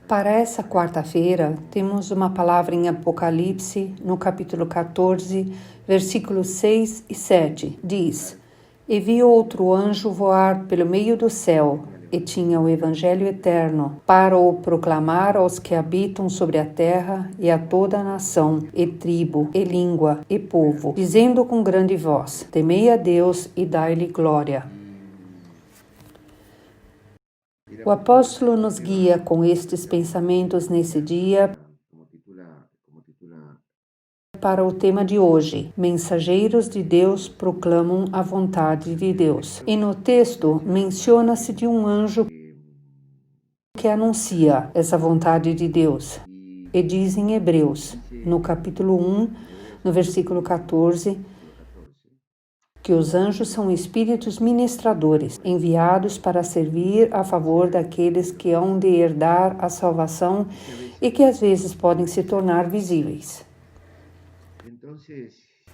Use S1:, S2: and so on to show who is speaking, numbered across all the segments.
S1: Para essa quarta-feira, temos uma palavra em Apocalipse, no capítulo 14, versículos 6 e 7. Diz: E vi outro anjo voar pelo meio do céu, e tinha o evangelho eterno, para o proclamar aos que habitam sobre a terra, e a toda a nação, e tribo, e língua, e povo, dizendo com grande voz: Temei a Deus e dai-lhe glória. O apóstolo nos guia com estes pensamentos nesse dia para o tema de hoje. Mensageiros de Deus proclamam a vontade de Deus. E no texto menciona-se de um anjo que anuncia essa vontade de Deus. E diz em Hebreus, no capítulo 1, no versículo 14, que os anjos são espíritos ministradores, enviados para servir a favor daqueles que hão de herdar a salvação e que às vezes podem se tornar visíveis.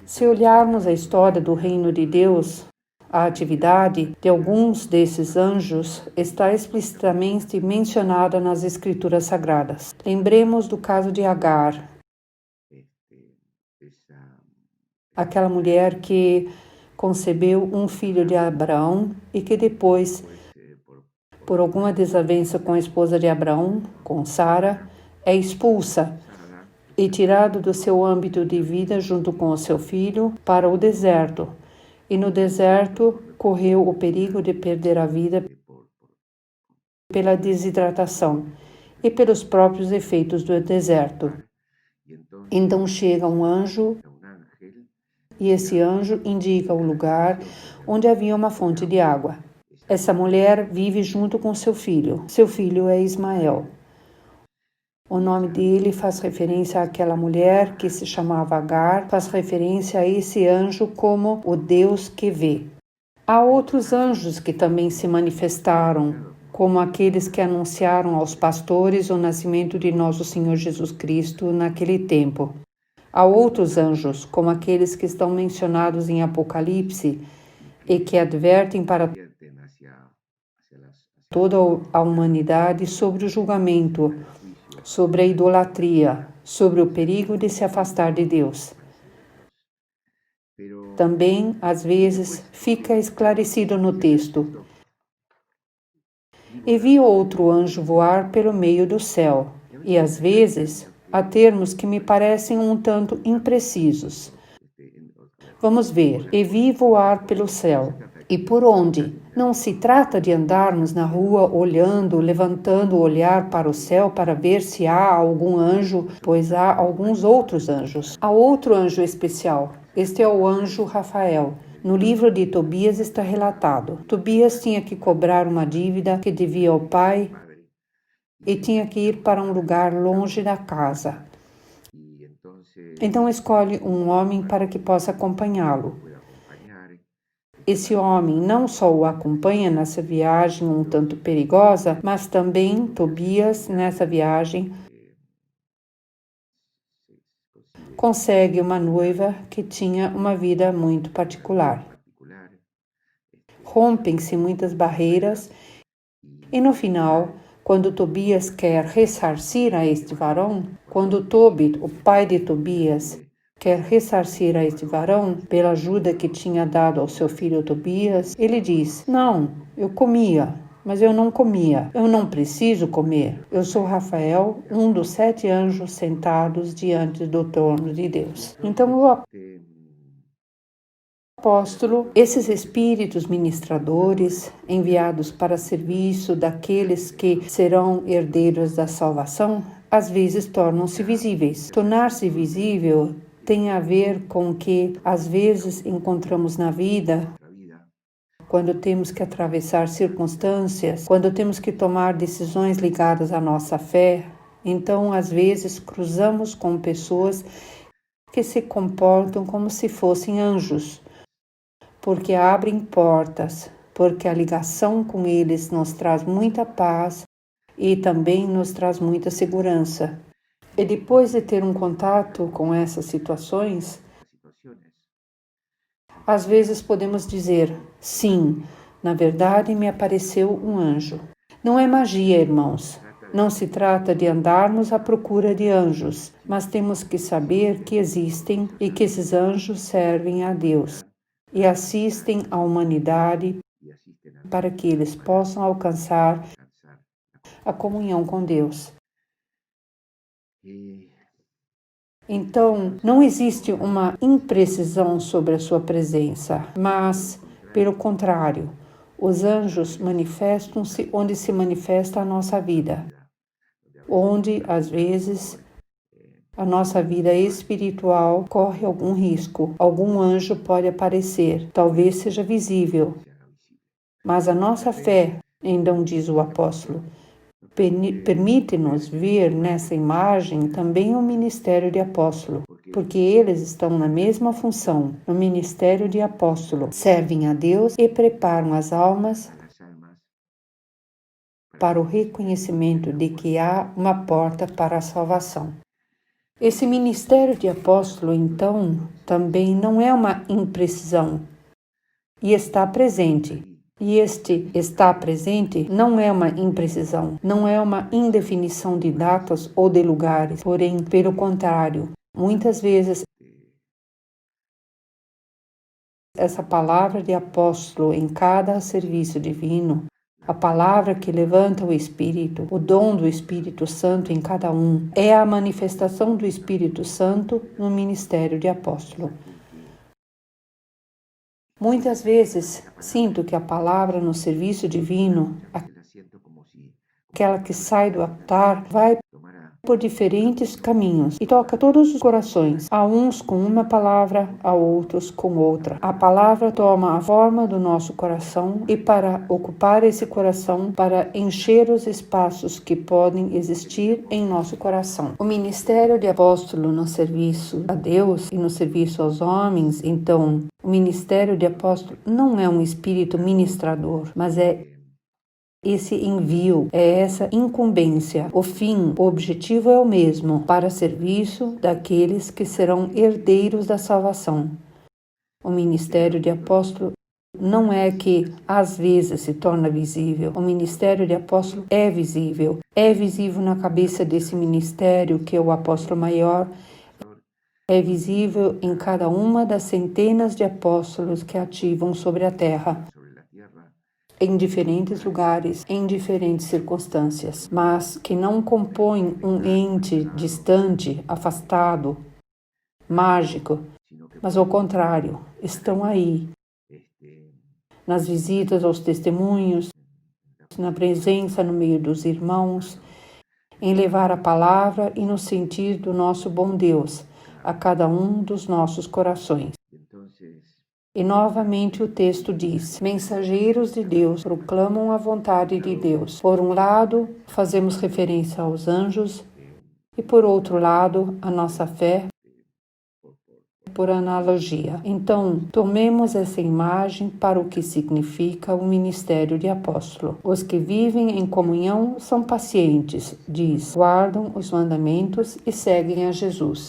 S1: Se olharmos a história do reino de Deus, a atividade de alguns desses anjos está explicitamente mencionada nas Escrituras Sagradas. Lembremos do caso de Agar, aquela mulher que concebeu um filho de Abraão e que depois, por alguma desavença com a esposa de Abraão, com Sara, é expulsa e tirado do seu âmbito de vida junto com o seu filho para o deserto. E no deserto correu o perigo de perder a vida pela desidratação e pelos próprios efeitos do deserto. Então chega um anjo e esse anjo indica o lugar onde havia uma fonte de água. Essa mulher vive junto com seu filho. Seu filho é Ismael. O nome dele faz referência àquela mulher que se chamava Agar, faz referência a esse anjo como o Deus que vê. Há outros anjos que também se manifestaram, como aqueles que anunciaram aos pastores o nascimento de nosso Senhor Jesus Cristo naquele tempo. Há outros anjos, como aqueles que estão mencionados em Apocalipse e que advertem para toda a humanidade sobre o julgamento, sobre a idolatria, sobre o perigo de se afastar de Deus. Também, às vezes, fica esclarecido no texto: E vi outro anjo voar pelo meio do céu, e às vezes há termos que me parecem um tanto imprecisos. Vamos ver. E vi voar pelo céu. E por onde? Não se trata de andarmos na rua olhando, levantando o olhar para o céu para ver se há algum anjo, pois há alguns outros anjos. Há outro anjo especial. Este é o anjo Rafael. No livro de Tobias está relatado. Tobias tinha que cobrar uma dívida que devia ao pai e tinha que ir para um lugar longe da casa. Então escolhe um homem para que possa acompanhá-lo. Esse homem não só o acompanha nessa viagem um tanto perigosa, mas também Tobias, nessa viagem, consegue uma noiva que tinha uma vida muito particular. Rompem-se muitas barreiras e no final, quando Tobias quer ressarcir a este varão, quando Tobit, o pai de Tobias, quer ressarcir a este varão pela ajuda que tinha dado ao seu filho Tobias, ele diz: Não, eu comia, mas eu não comia. Eu não preciso comer. Eu sou Rafael, um dos 7 anjos sentados diante do trono de Deus. Então o apóstolo, esses espíritos ministradores enviados para serviço daqueles que serão herdeiros da salvação, às vezes tornam-se visíveis. Tornar-se visível tem a ver com que às vezes encontramos na vida, quando temos que atravessar circunstâncias, quando temos que tomar decisões ligadas à nossa fé, então às vezes cruzamos com pessoas que se comportam como se fossem anjos, porque abrem portas, porque a ligação com eles nos traz muita paz e também nos traz muita segurança. E depois de ter um contato com essas situações, às vezes podemos dizer: sim, na verdade me apareceu um anjo. Não é magia, irmãos. Não se trata de andarmos à procura de anjos, mas temos que saber que existem e que esses anjos servem a Deus e assistem à humanidade para que eles possam alcançar a comunhão com Deus. Então, não existe uma imprecisão sobre a sua presença, mas, pelo contrário, os anjos manifestam-se onde se manifesta a nossa vida, onde, às vezes, a nossa vida espiritual corre algum risco. Algum anjo pode aparecer, talvez seja visível, mas a nossa fé, então diz o apóstolo, permite-nos ver nessa imagem também o ministério de apóstolo, porque eles estão na mesma função, no ministério de apóstolo, servem a Deus e preparam as almas para o reconhecimento de que há uma porta para a salvação. Esse ministério de apóstolo, então, também não é uma imprecisão e está presente. E este está presente não é uma imprecisão, não é uma indefinição de datas ou de lugares, porém, pelo contrário, muitas vezes essa palavra de apóstolo em cada serviço divino, a palavra que levanta o Espírito, o dom do Espírito Santo em cada um, é a manifestação do Espírito Santo no ministério de apóstolo. Muitas vezes sinto que a palavra no serviço divino, aquela que sai do altar, vai por diferentes caminhos e toca todos os corações, a uns com uma palavra, a outros com outra. A palavra toma a forma do nosso coração e para ocupar esse coração, para encher os espaços que podem existir em nosso coração. O ministério de apóstolo no serviço a Deus e no serviço aos homens, então, o ministério de apóstolo não é um espírito ministrador, mas é esse envio, é essa incumbência. O fim, o objetivo é o mesmo, para serviço daqueles que serão herdeiros da salvação. O ministério de apóstolo não é que às vezes se torna visível. O ministério de apóstolo é visível na cabeça desse ministério que é o apóstolo maior, é visível em cada uma das centenas de apóstolos que ativam sobre a terra, em diferentes lugares, em diferentes circunstâncias, mas que não compõem um ente distante, afastado, mágico, mas ao contrário, estão aí, nas visitas aos testemunhos, na presença no meio dos irmãos, em levar a palavra e no sentir do nosso bom Deus a cada um dos nossos corações. E novamente o texto diz: mensageiros de Deus proclamam a vontade de Deus. Por um lado, fazemos referência aos anjos e por outro lado, a nossa fé por analogia. Então, tomemos essa imagem para o que significa o ministério de apóstolo. Os que vivem em comunhão são pacientes, diz, guardam os mandamentos e seguem a Jesus.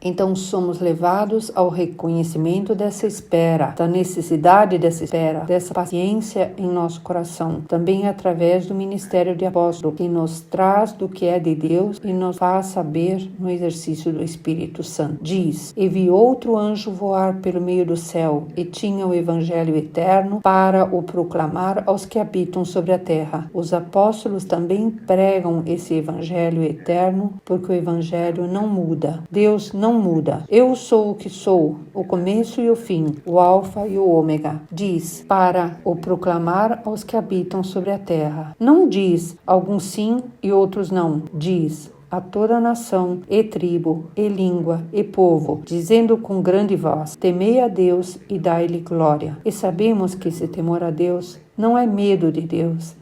S1: Então somos levados ao reconhecimento dessa espera, da necessidade dessa espera, dessa paciência em nosso coração, também através do ministério de apóstolo, que nos traz do que é de Deus e nos faz saber no exercício do Espírito Santo. Diz: e vi outro anjo voar pelo meio do céu, e tinha o evangelho eterno para o proclamar aos que habitam sobre a terra. Os apóstolos também pregam esse evangelho eterno, porque o evangelho não muda. Deus não muda. Eu sou o que sou, o começo e o fim, o alfa e o ômega. Diz, para o proclamar aos que habitam sobre a terra. Não diz, alguns sim e outros não. Diz, a toda nação, e tribo, e língua, e povo, dizendo com grande voz, temei a Deus e dai-lhe glória. E sabemos que esse temor a Deus não é medo de Deus,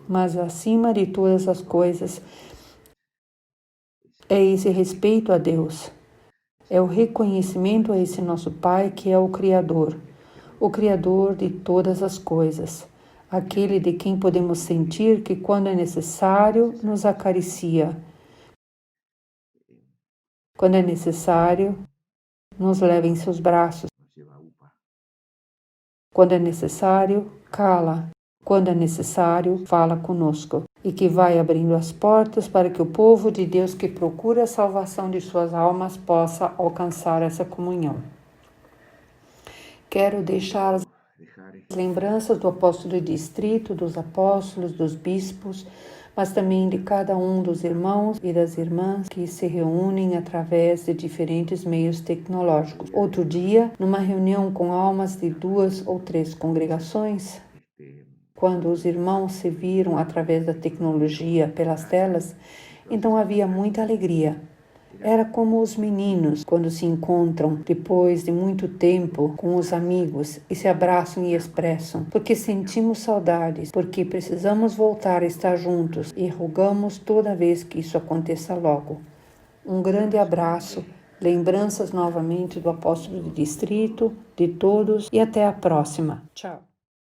S1: mas acima de todas as coisas, é esse respeito a Deus. É o reconhecimento a esse nosso Pai que é o Criador de todas as coisas, aquele de quem podemos sentir que quando é necessário nos acaricia, quando é necessário nos leva em seus braços, quando é necessário cala quando é necessário, fala conosco e que vai abrindo as portas para que o povo de Deus que procura a salvação de suas almas possa alcançar essa comunhão. Quero deixar as lembranças do apóstolo de distrito, dos apóstolos, dos bispos, mas também de cada um dos irmãos e das irmãs que se reúnem através de diferentes meios tecnológicos. Outro dia, numa reunião com almas de 2 ou 3 congregações, quando os irmãos se viram através da tecnologia pelas telas, então havia muita alegria. Era como os meninos quando se encontram depois de muito tempo com os amigos e se abraçam e expressam, porque sentimos saudades, porque precisamos voltar a estar juntos e rogamos toda vez que isso aconteça logo. Um grande abraço, lembranças novamente do apóstolo de distrito, de todos e até a próxima. Tchau.